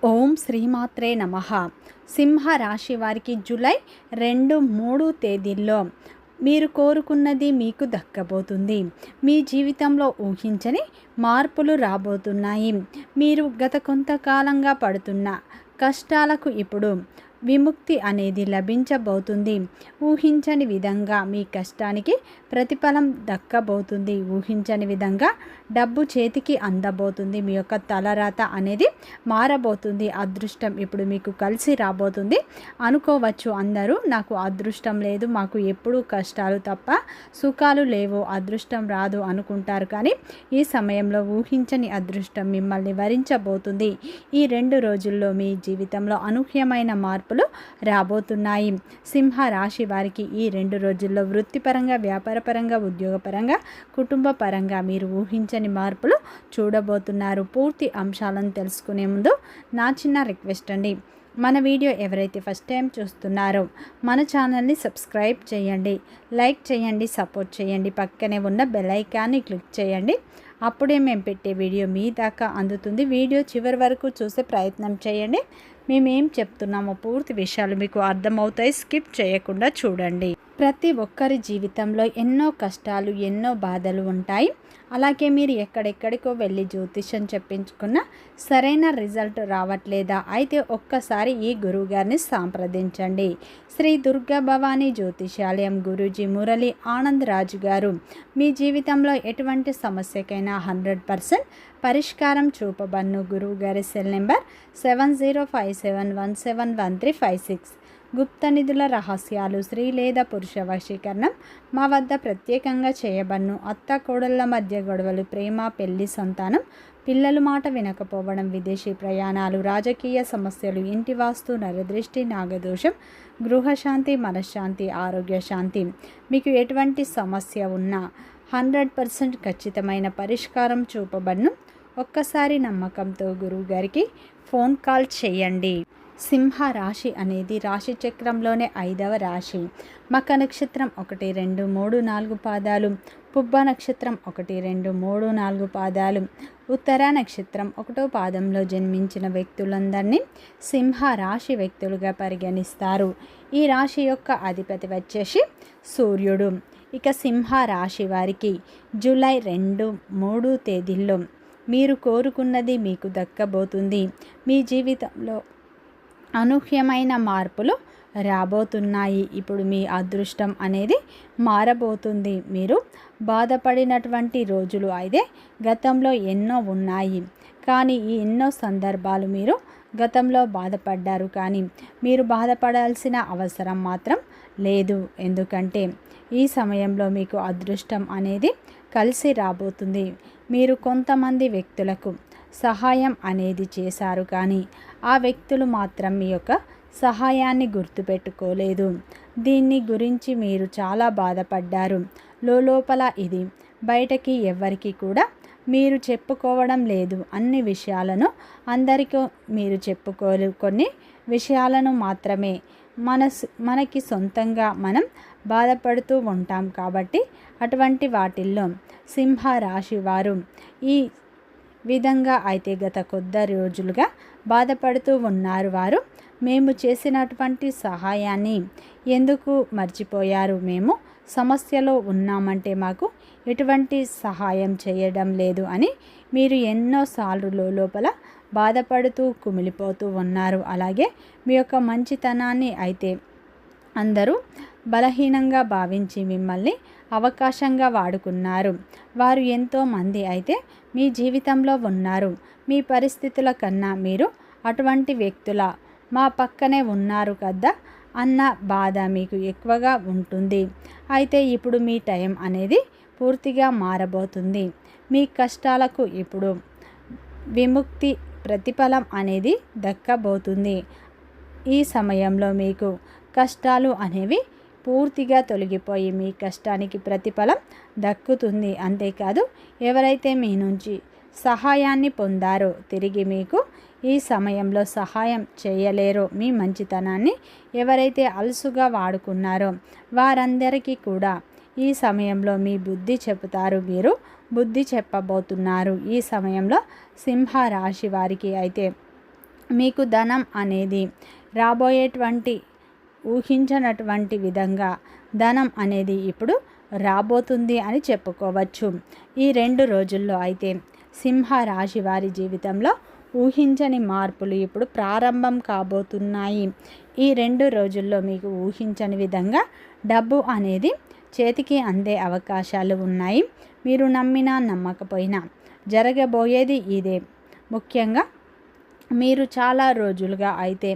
ఓం శ్రీమాత్రే నమః. సింహ రాశి వారికి జూలై 2, 3 తేదీల్లో మీరు కోరుకున్నది మీకు దక్కబోతుంది. మీ జీవితంలో ఊహించని మార్పులు రాబోతున్నాయి. మీరు గత కొంతకాలంగా పడుతున్న కష్టాలకు ఇప్పుడు విముక్తి అనేది లభించబోతుంది. ఊహించని విధంగా మీ కష్టానికి ప్రతిఫలం దక్కబోతుంది. ఊహించని విధంగా డబ్బు చేతికి అందబోతుంది. మీ యొక్క తలరాత అనేది మారబోతుంది. అదృష్టం ఇప్పుడు మీకు కలిసి రాబోతుంది. అనుకోవచ్చు అందరూ, నాకు అదృష్టం లేదు, మాకు ఎప్పుడూ కష్టాలు తప్ప సుఖాలు లేవు, అదృష్టం రాదు అనుకుంటారు. కానీ ఈ సమయంలో ఊహించని అదృష్టం మిమ్మల్ని వరించబోతుంది. ఈ 2 రోజుల్లో మీ జీవితంలో అనూహ్యమైన మార్పులు రాబోతున్నాయి. సింహ రాశి వారికి ఈ 2 రోజుల్లో వృత్తిపరంగా, వ్యాపారపరంగా, ఉద్యోగపరంగా, కుటుంబ పరంగా మీరు ఊహించని మార్పులు చూడబోతున్నారు. పూర్తి అంశాలను తెలుసుకునే ముందు నా చిన్న రిక్వెస్ట్ అండి, మన వీడియో ఎవరైతే ఫస్ట్ టైం చూస్తున్నారో మన ఛానల్ని సబ్స్క్రైబ్ చేయండి, లైక్ చేయండి, సపోర్ట్ చేయండి. పక్కనే ఉన్న బెల్ ఐకాన్ని క్లిక్ చేయండి. అప్పుడే మేము పెట్టే వీడియో మీ దాకా అందుతుంది. వీడియో చివరి వరకు చూసే ప్రయత్నం చేయండి. మేమేం చెప్తున్నామో పూర్తి విషయాలు మీకు అర్థమవుతాయి. స్కిప్ చేయకుండా చూడండి. ప్రతి ఒక్కరి జీవితంలో ఎన్నో కష్టాలు, ఎన్నో బాధలు ఉంటాయి. అలాగే మీరు ఎక్కడెక్కడికో వెళ్ళి జ్యోతిష్యం చెప్పించుకున్న సరైన రిజల్ట్ రావట్లేదా? అయితే ఒక్కసారి ఈ గురువుగారిని సంప్రదించండి. శ్రీ దుర్గా భవానీ జ్యోతిషాలయం గురూజీ మురళి ఆనంద్ రాజు గారు మీ జీవితంలో ఎటువంటి సమస్యకైనా 100% పరిష్కారం చూపబన్ను. గురువు గారి సెల్ నెంబర్ 7057171356. గుప్త నిధుల రహస్యాలు, స్త్రీ లేదా పురుష వశీకరణం మా వద్ద ప్రత్యేకంగా చేయబన్ను. అత్త కోడళ్ల మధ్య గొడవలు, ప్రేమ, పెళ్లి, సంతానం, పిల్లలు మాట వినకపోవడం, విదేశీ ప్రయాణాలు, రాజకీయ సమస్యలు, ఇంటి వాస్తు, నరదృష్టి, నాగదోషం, గృహశాంతి, మనశ్శాంతి, ఆరోగ్య శాంతి, మీకు ఎటువంటి సమస్య ఉన్నా 100% ఖచ్చితమైన పరిష్కారం చూపబడ్ను. ఒక్కసారి నమ్మకంతో గురువు గారికి ఫోన్ కాల్ చేయండి. సింహ రాశి అనేది రాశి చక్రంలోనే 5వ రాశి. మక నక్షత్రం 1, 2, 3, 4 పాదాలు, పుబ్బ నక్షత్రం 1, 2, 3, 4 పాదాలు, ఉత్తర నక్షత్రం 1వ పాదంలో జన్మించిన వ్యక్తులందరినీ సింహ రాశి వ్యక్తులుగా పరిగణిస్తారు. ఈ రాశి యొక్క అధిపతి వచ్చేసి సూర్యుడు. ఇక సింహ రాశి వారికి జూలై 2, 3 తేదీల్లో మీరు కోరుకున్నది మీకు దక్కబోతుంది. మీ జీవితంలో అనూహ్యమైన మార్పులు రాబోతున్నాయి. ఇప్పుడు మీ అదృష్టం అనేది మారబోతుంది. మీరు బాధపడినటువంటి రోజులు అయితే గతంలో ఎన్నో ఉన్నాయి. కానీ ఈ ఎన్నో సందర్భాలు మీరు గతంలో బాధపడ్డారు. కానీ మీరు బాధపడాల్సిన అవసరం మాత్రం లేదు. ఎందుకంటే ఈ సమయంలో మీకు అదృష్టం అనేది కలిసి రాబోతుంది. మీరు కొంతమంది వ్యక్తులకు సహాయం అనేది చేశారు, కానీ ఆ వ్యక్తులు మాత్రం మీ యొక్క సహాయాన్ని గుర్తుపెట్టుకోలేదు. దీన్ని గురించి మీరు చాలా బాధపడ్డారు. లోపల ఇది బయటకి ఎవ్వరికి కూడా మీరు చెప్పుకోవడం లేదు. అన్ని విషయాలను అందరికీ మీరు చెప్పుకోరు. కొన్ని విషయాలను మాత్రమే మనకి సొంతంగా మనం బాధపడుతూ ఉంటాం. కాబట్టి అటువంటి వాటిల్లో సింహ రాశి వారు ఈ విధంగా అయితే గత కొద్ది రోజులుగా బాధపడుతూ ఉన్నారు. వారు మేము చేసినటువంటి సహాయాన్ని ఎందుకు మర్చిపోయారు? మేము సమస్యలో ఉన్నామంటే మాకు ఎటువంటి సహాయం చేయడం లేదు అని మీరు ఎన్నోసార్లు లోపల బాధపడుతూ కుమిలిపోతూ ఉన్నారు. అలాగే మీ యొక్క మంచితనాన్ని అయితే అందరూ బలహీనంగా భావించి మిమ్మల్ని అవకాశంగా వాడుకున్నారు. వారు ఎంతోమంది అయితే మీ జీవితంలో ఉన్నారు. మీ పరిస్థితుల కన్నా మీరు అటువంటి వ్యక్తుల మా పక్కనే ఉన్నారు కదా అన్న బాధ మీకు ఎక్కువగా ఉంటుంది. అయితే ఇప్పుడు మీ టైం అనేది పూర్తిగా మారబోతుంది. మీ కష్టాలకు ఇప్పుడు విముక్తి, ప్రతిఫలం అనేది దక్కబోతుంది. ఈ సమయంలో మీకు కష్టాలు అనేవి పూర్తిగా తొలగిపోయి మీ కష్టానికి ప్రతిఫలం దక్కుతుంది. అంతేకాదు, ఎవరైతే మీ నుంచి సహాయాన్ని పొందారో తిరిగి మీకు ఈ సమయంలో సహాయం చేయలేరో, మీ మంచితనాన్ని ఎవరైతే అలుసుగా వాడుకున్నారో వారందరికీ కూడా ఈ సమయంలో మీ బుద్ధి చెబుతారు. మీరు బుద్ధి చెప్పబోతున్నారు. ఈ సమయంలో సింహ రాశి వారికి అయితే మీకు ధనం అనేది రాబోయేటువంటి ఊహించనటువంటి విధంగా ధనం అనేది ఇప్పుడు రాబోతుంది అని చెప్పుకోవచ్చు. ఈ 2 రోజుల్లో అయితే సింహ రాశి వారి జీవితంలో ఊహించని మార్పులు ఇప్పుడు ప్రారంభం కాబోతున్నాయి. ఈ 2 రోజుల్లో మీకు ఊహించని విధంగా డబ్బు అనేది చేతికి అందే అవకాశాలు ఉన్నాయి. మీరు నమ్మినా నమ్మకపోయినా జరగబోయేది ఇదే. ముఖ్యంగా మీరు చాలా రోజులుగా అయితే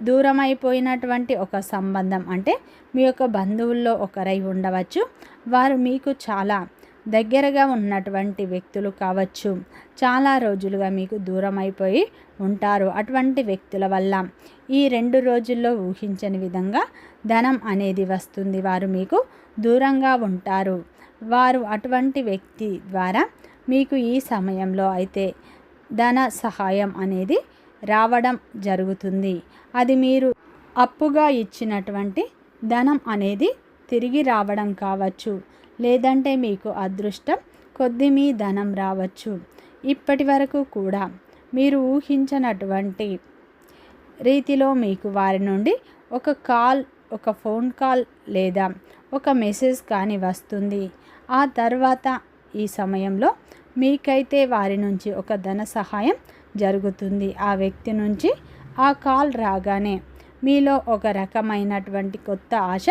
దూరమైపోయినటువంటి ఒక సంబంధం, అంటే మీ యొక్క బంధువుల్లో ఒకరై ఉండవచ్చు, వారు మీకు చాలా దగ్గరగా ఉన్నటువంటి వ్యక్తులు కావచ్చు, చాలా రోజులుగా మీకు దూరం అయిపోయి ఉంటారు. అటువంటి వ్యక్తుల వల్ల ఈ 2 రోజుల్లో ఊహించని విధంగా ధనం అనేది వస్తుంది. వారు మీకు దూరంగా ఉంటారు. వారు అటువంటి వ్యక్తి ద్వారా మీకు ఈ సమయంలో అయితే ధన సహాయం అనేది రావడం జరుగుతుంది. అది మీరు అప్పుగా ఇచ్చినటువంటి ధనం అనేది తిరిగి రావడం కావచ్చు, లేదంటే మీకు అదృష్టం కొద్ది మీ ధనం రావచ్చు. ఇప్పటి వరకు కూడా మీరు ఊహించనటువంటి రీతిలో మీకు వారి నుండి ఒక ఫోన్ కాల్ లేదా ఒక మెసేజ్ కానీ వస్తుంది. ఆ తర్వాత ఈ సమయంలో మీకైతే వారి నుంచి ఒక ధన సహాయం జరుగుతుంది. ఆ వ్యక్తి నుంచి ఆ కాల్ రాగానే మీలో ఒక రకమైనటువంటి కొత్త ఆశ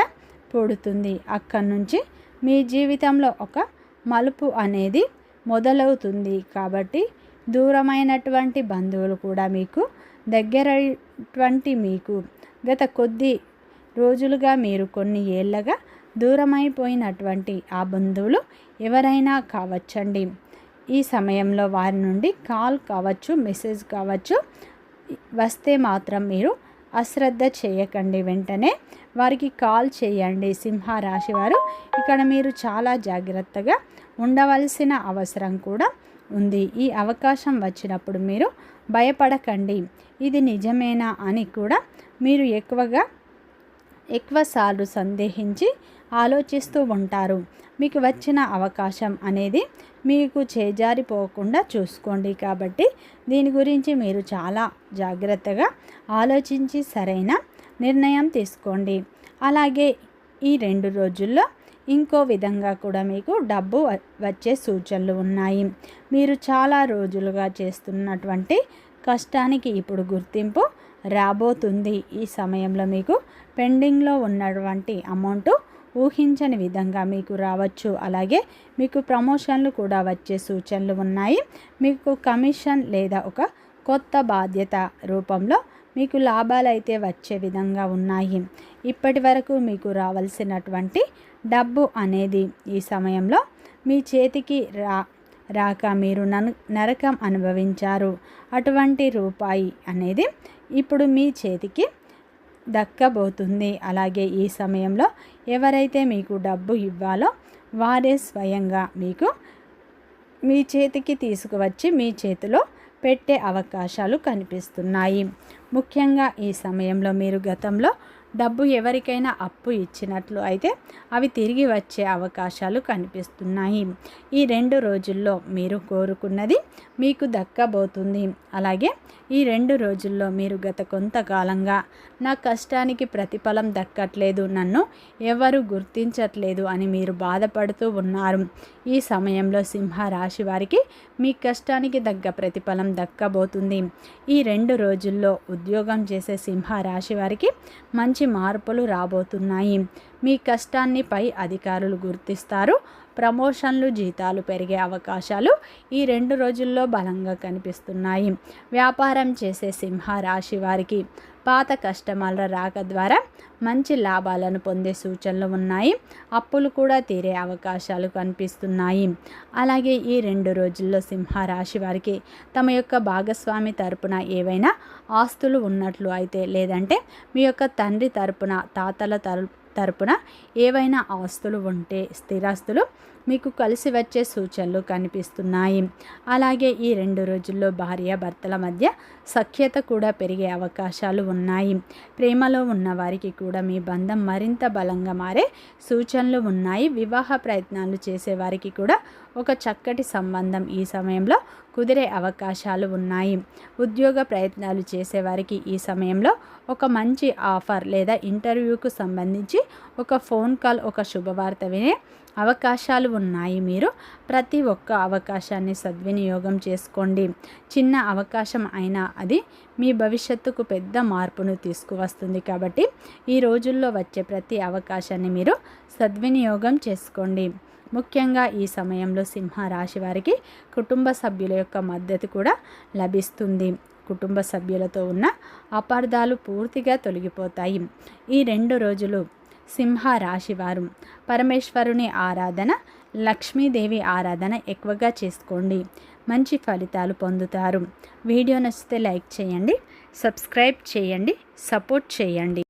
పుడుతుంది. అక్కడి నుంచి మీ జీవితంలో ఒక మలుపు అనేది మొదలవుతుంది. కాబట్టి దూరమైనటువంటి బంధువులు కూడా మీకు దగ్గరైనటువంటి మీకు గత కొద్ది రోజులుగా మీరు కొన్ని ఏళ్ళగా దూరమైపోయినటువంటి ఆ బంధువులు ఎవరైనా కావచ్చండి. ఈ సమయంలో వారి నుండి కాల్ కావచ్చు, మెసేజ్ కావచ్చు వస్తే మాత్రం మీరు అశ్రద్ధ చేయకండి. వెంటనే వారికి కాల్ చేయండి. సింహ రాశి వారు ఇక్కడ మీరు చాలా జాగ్రత్తగా ఉండవలసిన అవసరం కూడా ఉంది. ఈ అవకాశం వచ్చినప్పుడు మీరు భయపడకండి. ఇది నిజమేనా అని కూడా మీరు ఎక్కువసార్లు సందేహించి ఆలోచిస్తూ ఉంటారు. మీకు వచ్చిన అవకాశం అనేది మీకు చేజారిపోకుండా చూసుకోండి. కాబట్టి దీని గురించి మీరు చాలా జాగ్రత్తగా ఆలోచించి సరైన నిర్ణయం తీసుకోండి. అలాగే ఈ 2 రోజుల్లో ఇంకో విధంగా కూడా మీకు డబ్బు వచ్చే సూచనలు ఉన్నాయి. మీరు చాలా రోజులుగా చేస్తున్నటువంటి కష్టానికి ఇప్పుడు గుర్తింపు రాబోతుంది. ఈ సమయంలో మీకు పెండింగ్లో ఉన్నటువంటి అమౌంట్ ఊహించని విధంగా మీకు రావచ్చు. అలాగే మీకు ప్రమోషన్లు కూడా వచ్చే సూచనలు ఉన్నాయి. మీకు కమిషన్ లేదా ఒక కొత్త బాధ్యత రూపంలో మీకు లాభాలు అయితే వచ్చే విధంగా ఉన్నాయి. ఇప్పటి వరకు మీకు రావాల్సినటువంటి డబ్బు అనేది ఈ సమయంలో మీ చేతికి రాక మీరు నరకం అనుభవించారు. అటువంటి రూపాయి అనేది ఇప్పుడు మీ చేతికి దక్కబోతుంది. అలాగే ఈ సమయంలో ఎవరైతే మీకు డబ్బు ఇవ్వాలో వారే స్వయంగా మీకు మీ చేతికి తీసుకువచ్చి మీ చేతిలో పెట్టే అవకాశాలు కనిపిస్తున్నాయి. ముఖ్యంగా ఈ సమయంలో మీరు గతంలో డబ్బు ఎవరికైనా అప్పు ఇచ్చినట్లు అయితే అవి తిరిగి వచ్చే అవకాశాలు కనిపిస్తున్నాయి. ఈ 2 రోజుల్లో మీరు కోరుకున్నది మీకు దక్కబోతుంది. అలాగే ఈ 2 రోజుల్లో మీరు గత కొంతకాలంగా నా కష్టానికి ప్రతిఫలం దక్కట్లేదు, నన్ను ఎవరు గుర్తించట్లేదు అని మీరు బాధపడుతూ ఉన్నారు. ఈ సమయంలో సింహ రాశి వారికి మీ కష్టానికి తగ్గ ప్రతిఫలం దక్కబోతుంది. ఈ 2 రోజుల్లో ఉద్యోగం చేసే సింహ రాశి వారికి మంచి మార్పులు రాబోతున్నాయి. మీ కష్టాన్ని పై అధికారులు గుర్తిస్తారు. ప్రమోషన్లు, జీతాలు పెరిగే అవకాశాలు ఈ 2 రోజుల్లో బలంగా కనిపిస్తున్నాయి. వ్యాపారం చేసే సింహ రాశి వారికి పాత కస్టమర్ల రాక ద్వారా మంచి లాభాలను పొందే సూచనలు ఉన్నాయి. అప్పులు కూడా తీరే అవకాశాలు కనిపిస్తున్నాయి. అలాగే ఈ 2 రోజుల్లో సింహ రాశి వారికి తమ యొక్క భాగస్వామి తరపున ఏవైనా ఆస్తులు ఉన్నట్లు అయితే, లేదంటే మీ యొక్క తండ్రి తరపున, తాతల తరపున ఏవైనా ఆస్తులు ఉంటే, స్థిరాస్తులు మీకు కలిసి వచ్చే సూచనలు కనిపిస్తున్నాయి. అలాగే ఈ 2 రోజుల్లో భార్యాభర్తల మధ్య సఖ్యత కూడా పెరిగే అవకాశాలు ఉన్నాయి. ప్రేమలో ఉన్న వారికి కూడా మీ బంధం మరింత బలంగా మారే సూచనలు ఉన్నాయి. వివాహ ప్రయత్నాలు చేసేవారికి కూడా ఒక చక్కటి సంబంధం ఈ సమయంలో కుదిరే అవకాశాలు ఉన్నాయి. ఉద్యోగ ప్రయత్నాలు చేసేవారికి ఈ సమయంలో ఒక మంచి ఆఫర్ లేదా ఇంటర్వ్యూకు సంబంధించి ఒక ఫోన్ కాల్, ఒక శుభవార్త వినే అవకాశాలు ఉన్నాయి. మీరు ప్రతి ఒక్క అవకాశాన్ని సద్వినియోగం చేసుకోండి. చిన్న అవకాశం అయినా అది మీ భవిష్యత్తుకు పెద్ద మార్పును తీసుకువస్తుంది. కాబట్టి ఈ రోజుల్లో వచ్చే ప్రతి అవకాశాన్ని మీరు సద్వినియోగం చేసుకోండి. ముఖ్యంగా ఈ సమయంలో సింహరాశి వారికి కుటుంబ సభ్యుల యొక్క మద్దతు కూడా లభిస్తుంది. కుటుంబ సభ్యులతో ఉన్న అపార్థాలు పూర్తిగా తొలగిపోతాయి. ఈ 2 రోజులు సింహరాశి వారు పరమేశ్వరుని ఆరాధన, లక్ష్మీదేవి ఆరాధన ఎక్కువగా చేసుకోండి. మంచి ఫలితాలు పొందుతారు. వీడియో నచ్చితే లైక్ చేయండి, సబ్స్క్రైబ్ చేయండి, సపోర్ట్ చేయండి.